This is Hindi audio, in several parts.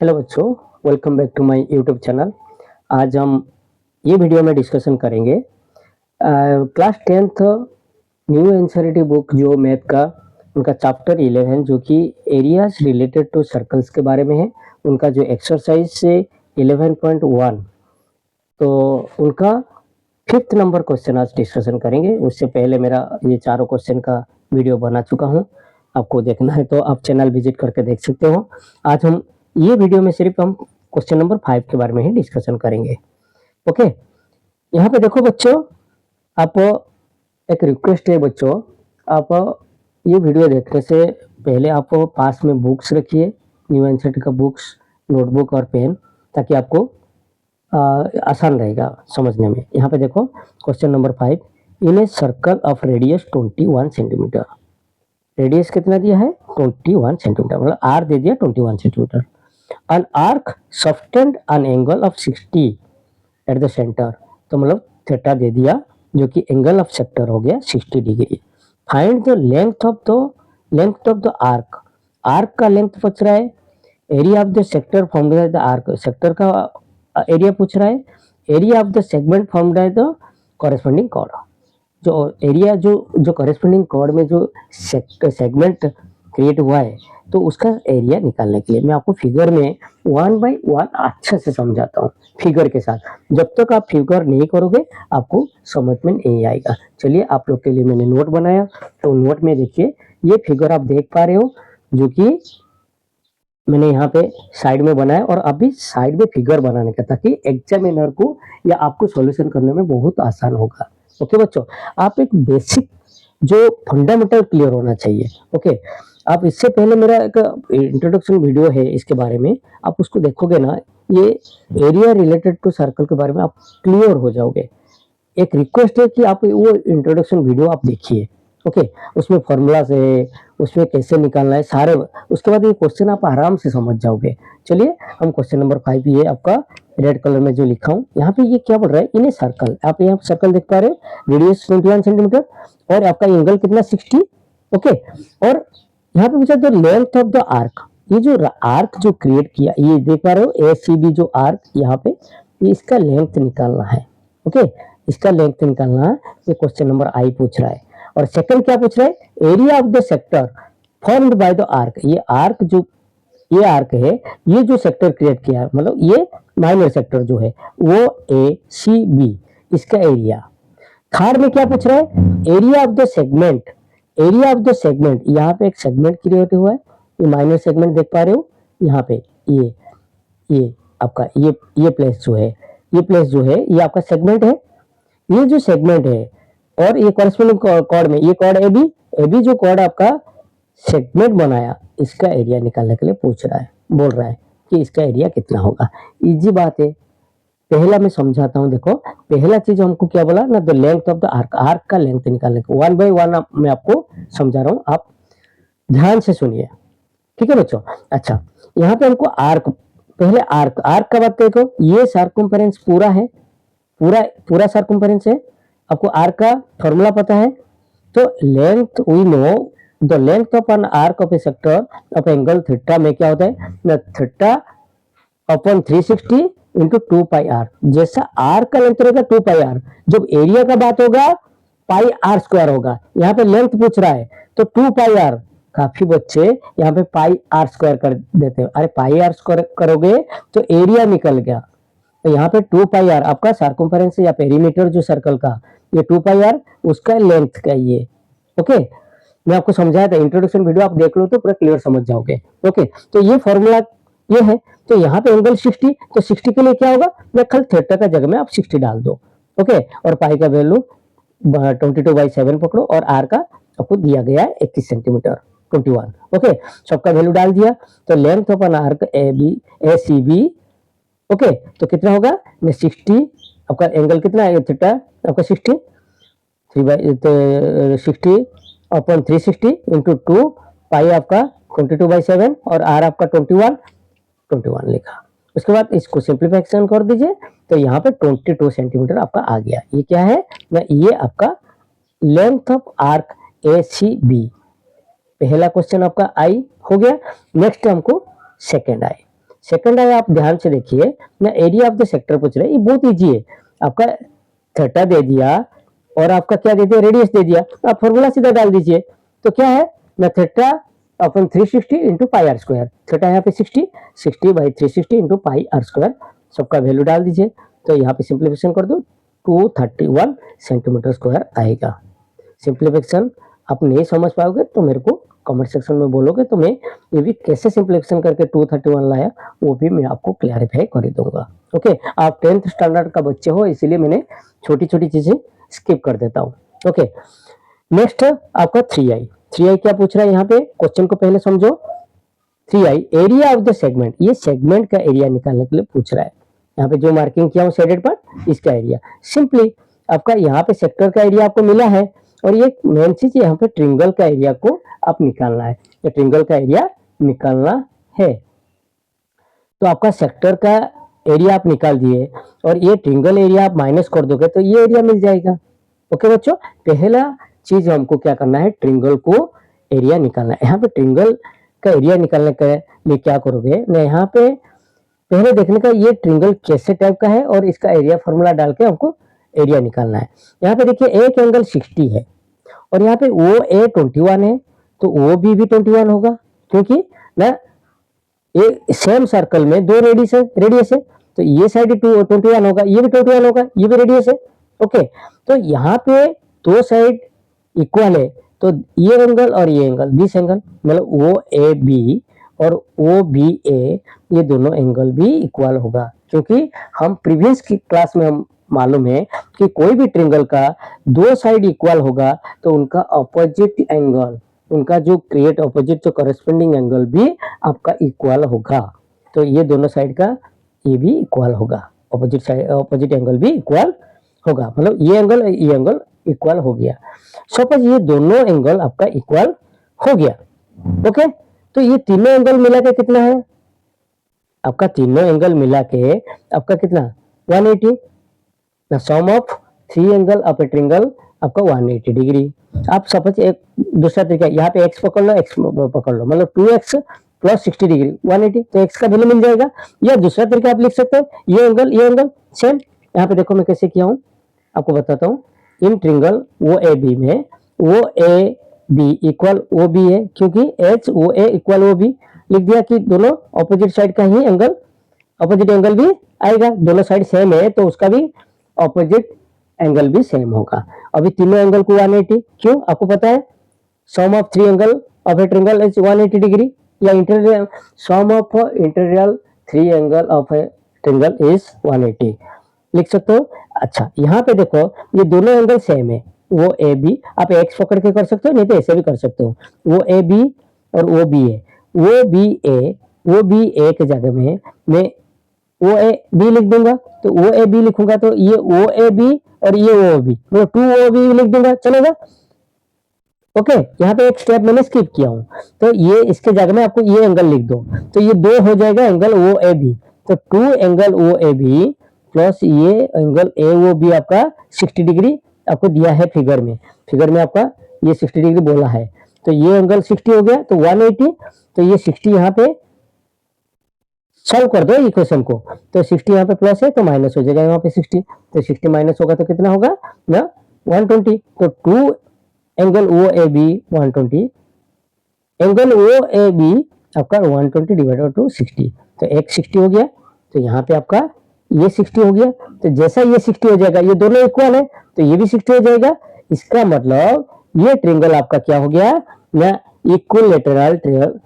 हेलो बच्चों, welcome back to my YouTube channel. आज हम ये वीडियो में डिस्कशन करेंगे class 10th new NCERT book जो मैथ का उनका चैप्टर 11 जो कि एरियाज रिलेटेड टू सर्कल्स के बारे में है। उनका जो एक्सरसाइज से 11.1 तो उनका 5th नंबर क्वेश्चन आज डिस्कशन करेंगे। उससे पहले मेरा ये चारों क्वेश्चन का वीडियो बना चुका हूँ, आपको देखना है तो आप चैनल विजिट करके देख सकते हो। आज हम ये वीडियो में सिर्फ हम क्वेश्चन नंबर 5 के बारे में ही डिस्कशन करेंगे। ओके, यहाँ पे देखो बच्चों, आप एक रिक्वेस्ट है बच्चों, आप ये वीडियो देखने से पहले आप पास में बुक्स रखिए, न्यू एनसीईआरटी का बुक्स, नोटबुक और पेन, ताकि आपको आसान रहेगा समझने में। यहाँ पे देखो question number 5, in a circle of radius 21 centimetre. Radius कितना दिया है? 21 सेंटीमीटर, मतलब आर दे दिया 21 centimetre. an arc subtend an angle of 60 at the center, तो मतलब थीटा दे दिया जो कि एंगल ऑफ सेक्टर हो गया 60 degree. Find the length of the arc. Arc का लेंथ पूछ रहा है। Area of the sector formed by the arc, sector का एरिया पूछ रहा है। Area of the segment formed by the corresponding chord, जो एरिया जो कॉरेस्पॉन्डिंग कॉर्ड में जो सेगमेंट क्रिएट हुआ है तो उसका एरिया निकालने के लिए मैं आपको फिगर में 1 बाय 1 अच्छे से समझाता हूँ फिगर के साथ। जब तक आप फिगर नहीं करोगे आपको समझ में नहीं आएगा। चलिए, आप लोग के लिए मैंने नोट बनाया, तो नोट में देखिए ये फिगर आप देख पा रहे हो जो कि मैंने यहाँ पे साइड में बनाया, और अभी साइड में फिगर बनाने का, ताकि एग्जामिनर को या आपको सॉल्यूशन करने में बहुत आसान होगा। ओके बच्चों, आप एक बेसिक जो फंडामेंटल क्लियर होना चाहिए। ओके, आप इससे पहले मेरा एक इंट्रोडक्शन वीडियो है इसके बारे में, आप उसको देखोगे ना, ये एरिया रिलेटेड टू सर्कल के बारे में आप क्लियर हो जाओगे। एक रिक्वेस्ट है कि आप वो इंट्रोडक्शन वीडियो आप देखिए। ओके, उसमें फॉर्मूलाज है, उसमें कैसे निकालना है सारे, उसके बाद ये क्वेश्चन आप आराम से समझ जाओगे। चलिए, हम क्वेश्चन नंबर 5 ये आपका रेड कलर में जो लिखा हूँ, यहाँ पे ये क्या बोल रहा है? इन ए सर्कल, आप यहाँ सर्कल देख पा रहे हो, रेडियस 21 सेंटीमीटर और आपका एंगल कितना 60। ओके, और यहाँ पे पूछा the length of the arc. ये जो आर्क जो क्रिएट किया, ये देख पा रहे हो ACB जो आर्क यहाँ पे, ये इसका लेंथ निकालना है। ओके, इसका लेंथ निकालना है, ये क्वेश्चन नंबर आई पूछ रहा है। और सेकंड क्या पूछ रहा है? Area of the sector formed by the arc. ये आर्क जो ये आर्क है, ये जो सेक्टर क्रिएट किया है, मतलब ये माइनर सेक्टर जो है वो ACB, इसका एरिया। थर्ड में क्या पूछ रहा है? Area of the segment. Area of the segment, यहाँ पे एक सेगमेंट क्रिएट हुआ है, ये माइनर सेगमेंट देख पा रहे हो यहाँ पे, ये आपका ये प्लेस जो है, ये प्लेस जो है ये आपका सेगमेंट है। ये जो सेगमेंट है और ये कॉरेस्पॉन्डिंग कॉर्ड में, ये कॉर्ड एबी जो कॉर्ड आपका सेगमेंट बनाया, इसका एरिया निकालने के लिए पूछ रहा है, बोल रहा है कि इसका एरिया कितना होगा। इजी बात है, पहला मैं समझाता हूँ। देखो, पहला चीज हमको क्या बोला ना, the length of the arc, arc का लेंथ निकालने को 1 बाय 1 मैं आपको समझा रहा हूँ, आप ध्यान से सुनिए। ठीक है बच्चों? अच्छा, यहाँ पे हमको आर्क, पहले आर्क का बात देखो, ये सर्कम्फरेंस पूरा है, पूरा सर्कम्फरेंस है। आपको आर्क का फॉर्मूला पता है, तो length we know the length of an arc of a sector of angle theta में क्या होता है ना, theta upon 360 into 2 pi r. जैसा आर का लेंथ रहेगा 2 पाई आर, जब एरिया का बात होगा पाई आर स्क्वायर होगा। यहाँ पे लेंथ पूछ रहा है तो 2 पाई आर, काफी बच्चे यहाँ पे पाई आर स्क्वायर कर देते हैं। अरे पाई आर स्क्वायर करोगे तो एरिया निकल गया, तो यहाँ पे 2 पाई आर आपका सर्कम्फरेंस या पेरीमीटर जो सर्कल का, ये 2 पाई आर उसका लेंथ का ये। ओके, मैं आपको समझाया था, इंट्रोडक्शन वीडियो आप देख लो तो पूरा क्लियर समझ जाओगे। ओके, तो ये फॉर्मूला ये है। तो यहाँ पे एंगल 60, तो 60 के लिए क्या होगा, मैं कल थीटा का जगह में आप 60 डाल दो। ओके, और पाई का वैल्यू 22/7 पकड़ो, और आर का आपको दिया गया है 21 सेंटीमीटर 21। ओके, सबका वैल्यू डाल दिया, तो length of an arc ACB। Okay, तो कितना होगा मैं 60, आपका एंगल कितना है थीटा आपका 60, 60 अपॉन 360 इंटू 2 पाई आपका 22/7 और आर आपका 21 लिखा। उसके बाद इसको सिंप्लीफिकेशन कर दीजिए, तो यहाँ पे 22 सेंटीमीटर आपका आ गया। ये क्या है ना, ये आपका लेंथ ऑफ आर्क ACB। पहला क्वेश्चन आपका आई हो गया। नेक्स्ट हमको सेकेंड आई। सेकंड है, आप ध्यान से देखिए ना, एरिया ऑफ द सेक्टर पूछ रहे हैं, ये बहुत इजी है। आपका थीटा दे दिया और आपका क्या दे दिया, रेडियस दे दिया, तो आप फॉर्मूला सीधा डाल दीजिए। तो क्या है ना, theta upon 360 into pi r square, theta यहाँ पे 60 by 360 into pi r square, सबका वैल्यू डाल दीजिए। तो यहाँ पे सिंप्लीफिकेशन कर दो, 231 सेंटीमीटर स्क्वायर आएगा। सिंप्लीफिकेशन आप नहीं समझ पाओगे तो मेरे को कमेंट सेक्शन में बोलोगे, तो मैं ये भी कैसे सिंप्लीफिकेशन करके 231 लाया वो भी मैं आपको क्लैरिफाई कर दूंगा। ओके, आप 10th स्टैंडर्ड का बच्चे हो, इसीलिए मैंने छोटी छोटी चीजें स्किप कर देता हूँ। ओके, नेक्स्ट आपका 3i क्या पूछ रहा है यहाँ पे, क्वेश्चन को पहले समझो। 3i area of the segment, ये सेगमेंट का एरिया निकालने के लिए पूछ रहा है। यहाँ पे जो मार्किंग किया हूँ शेडेड पार्ट, इसका एरिया सिंपली आपका यहाँ पे सेक्टर का एरिया आपको मिला है, और ये मेन चीज यहाँ पे ट्रिंगल का एरिया को आप निकालना है, ये ट्रिंगल का एरिया निकालना है। तो आपका सेक्टर का एरिया आप निकाल दिए और ये ट्रिंगल एरिया आप माइनस कर दोगे तो ये एरिया मिल जाएगा। ओके बच्चों, पहला चीज हमको क्या करना है, ट्रिंगल को एरिया निकालना है। यहाँ पे ट्रिंगल का एरिया निकालने के लिए क्या करोगे ना, यहाँ पे पहले देखने का ये ट्रिंगल कैसे टाइप का है और इसका एरिया फॉर्मूला डाल के हमको एरिया निकालना है। यहाँ पे देखिए एक एंगल 60 है और यहाँ पे ओ ए 21 है, तो ओ बी भी 21 होगा, क्योंकि ना ये सेम सर्कल में दो रेडियस है, तो ये साइड 21 होगा, ये भी 21 होगा, ये भी रेडियस है। ओके, तो यहाँ पे दो साइड इक्वल है, तो ये एंगल और ये एंगल, दिस एंगल मतलब ओ ए बी और ओ बी ए, ये दोनों एंगल भी इक्वल होगा, क्योंकि हम प्रीवियस की क्लास में हम मालूम है कि कोई भी ट्रिंगल का दो साइड इक्वल होगा तो उनका अपोजिट एंगल, उनका जो क्रिएट अपोजिट जो करस्पॉन्डिंग एंगल भी आपका इक्वल होगा। तो ये दोनों साइड का ये भी इक्वल होगा, अपोजिट साइड अपोजिट एंगल भी इक्वल होगा, मतलब ये एंगल इक्वल हो गया। सपोज ये दोनों एंगल आपका इक्वल हो गया। ओके, तो ये तीनों एंगल मिला के कितना है आपका, तीनों एंगल मिला के आपका कितना 180 ना, sum of 3 angle of a triangle आपका 180 डिग्री। आप सपोज एक दूसरा तरीका, यहाँ पे x पकड़ लो, x पकड़ लो, मतलब 2x प्लस 60 डिग्री 180, तो x का वैल्यू मिल जाएगा। या दूसरा तरीका आप लिख सकते हो, ये एंगल सेम। यहाँ पे देखो मैं कैसे किया हूँ, आपको बताता हूँ। इन ट्रिंगल ओ ए बी में O A B equal O B है, क्योंकि H O A equal O B लिख दिया कि दोनों ऑपोजिट साइड का ही एंगल, ऑपोजिट एंगल भी आएगा, दोनों साइड सेम है तो उसका भी ऑपोजिट एंगल भी सेम होगा। अभी तीनों एंगल को 180, क्यों आपको पता है, sum of 3 angle of a triangle is 180 degree, या interior sum of interior 3 angle of a triangle is 180 लिख सकते हो। अच्छा, यहाँ पे देखो ये दोनों एंगल सेम है, वो ए बी, आप एक्स पकड़ के कर सकते हो, नहीं तो ऐसे भी कर सकते हो। वो ए बी और वो बी है, वो बी ए के जगह में मैं ओ ए बी लिख दूंगा, तो ओ ए बी लिखूंगा तो ये ओ ए बी और ये ओ बी, तो 2 ओ बी लिख दूंगा, चलेगा। ओके, यहाँ पे एक स्टेप मैंने स्किप किया हूँ, तो ये इसके जगह में आपको ये एंगल लिख दो, तो ये 2 हो जाएगा एंगल ओ ए बी, तो 2 angle O A B plus ये एंगल ए ओ बी आपका 60 डिग्री आपको दिया है फिगर में आपका ये 60 डिग्री बोला है, तो ये एंगल 60 हो गया, तो 180, तो ये 60 यहाँ पे सॉल्व कर दो इक्वेशन को, तो 60 यहाँ पे प्लस है तो माइनस हो जाएगा यहाँ पे 60, तो 60 माइनस होगा तो कितना होगा ना 120, तो 2 angle O A B 120, angle O A B आपका 120 डिवाइडेड टू 60, तो एक 60 हो गया, तो यहाँ पे आपका ये 60 हो गया, तो जैसा ये 60 हो जाएगा, ये दोनों इक्वल है तो ये भी 60 हो जाएगा। इसका मतलब ये ट्रिंगल आपका क्या हो गया ना, इक्वल लेटरल ट्रिंगल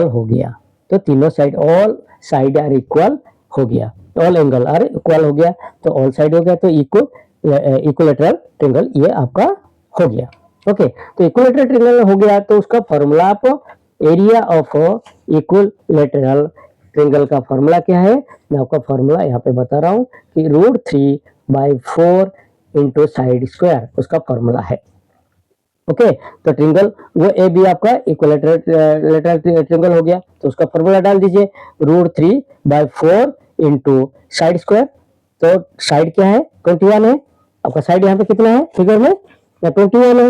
हो गया। तो तीनों side, all side are equal हो गया, ऑल एंगल आर इक्वल हो गया, तो ऑल साइड हो गया, तो इक्विलेटरल ट्रिंगल ये आपका हो गया। ओके, तो इक्विलेटरल ट्रिंगल हो गया, तो उसका फॉर्मूला आप एरिया ऑफ इक्विलेटरल ट्रिंगल का फॉर्मूला क्या है, मैं आपका फॉर्मूला यहाँ पे बता रहा हूँ कि √3/4 इंटू साइड स्क्वायर उसका फॉर्मूला है। ओके, तो ट्रिंगल वो ए बी आपका इक्विलेटरल ट्रिंगल हो गया, तो उसका फॉर्मूला डाल दीजिए √3/4 इंटू साइड स्क्वायर, तो साइड क्या है 21 है आपका, साइड यहाँ पे कितना है फिगर में 21 है।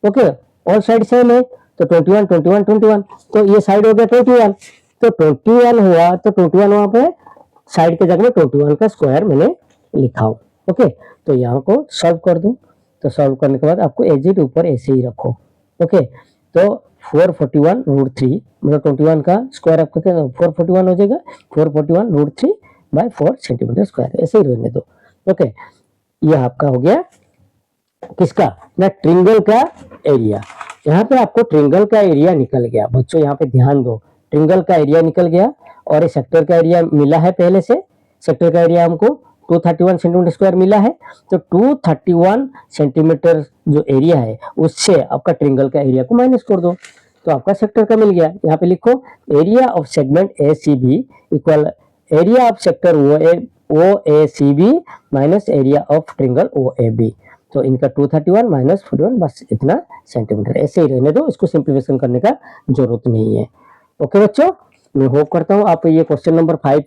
ओके, ऑल साइड सेम है, तो 21 21 21, तो ये साइड हो गया 21, तो 21 हुआ, तो 21 वहां पे साइड के जगह में 21 का स्क्वायर मैंने लिखा हूं। ओके, तो यहाँ को सॉल्व कर दूं, तो सॉल्व करने के बाद आपको एज इट ऊपर ऐसे ही रखो। ओके, तो 441√3 मतलब 21 का स्क्वायर आपका क्या 441 हो जाएगा, 441√3/4 सेंटीमीटर स्क्वायर, ऐसे ही रहने दो। ओके, ये आपका हो गया किसका ना ट्रिंगल का एरिया। यहाँ पे आपको ट्रिंगल का एरिया निकल गया बच्चों, यहाँ पे ध्यान दो, ट्रिंगल का एरिया निकल गया और ये सेक्टर का एरिया मिला है पहले से। सेक्टर का एरिया हमको 231 सेंटीमीटर स्क्वायर मिला है, तो 231 सेंटीमीटर जो एरिया है उससे आपका ट्रिंगल का एरिया को माइनस कर दो, तो आपका सेक्टर का मिल गया। यहाँ पे लिखो area of segment A C B equal area of sector O A C B minus area of triangle O A B. तो इनका 231 माइनस 41 बस इतना सेंटीमीटर, ऐसे ही रहने दो, इसको सिंप्लीफिकेशन करने का जरूरत नहीं है। ओके बच्चों, मैं होप करता हूँ आप ये क्वेश्चन नंबर 5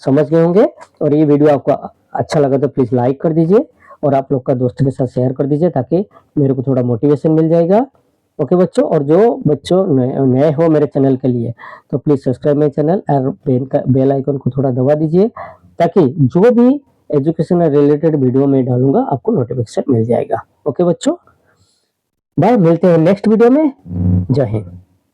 समझ गए होंगे, और ये वीडियो आपको अच्छा लगा तो प्लीज लाइक कर दीजिए और आप लोग का दोस्तों के साथ शेयर कर दीजिए ताकि मेरे को थोड़ा मोटिवेशन मिल जाएगा। ओके बच्चों, और जो बच्चों नए हो मेरे चैनल के लिए तो प्लीज सब्सक्राइब माई चैनल और बेल आइकन को थोड़ा दबा दीजिए ताकि जो भी एजुकेशन रिलेटेड वीडियो में डालूंगा आपको नोटिफिकेशन मिल जाएगा। ओके बच्चों, बाय, मिलते हैं नेक्स्ट वीडियो में। जय हिंद।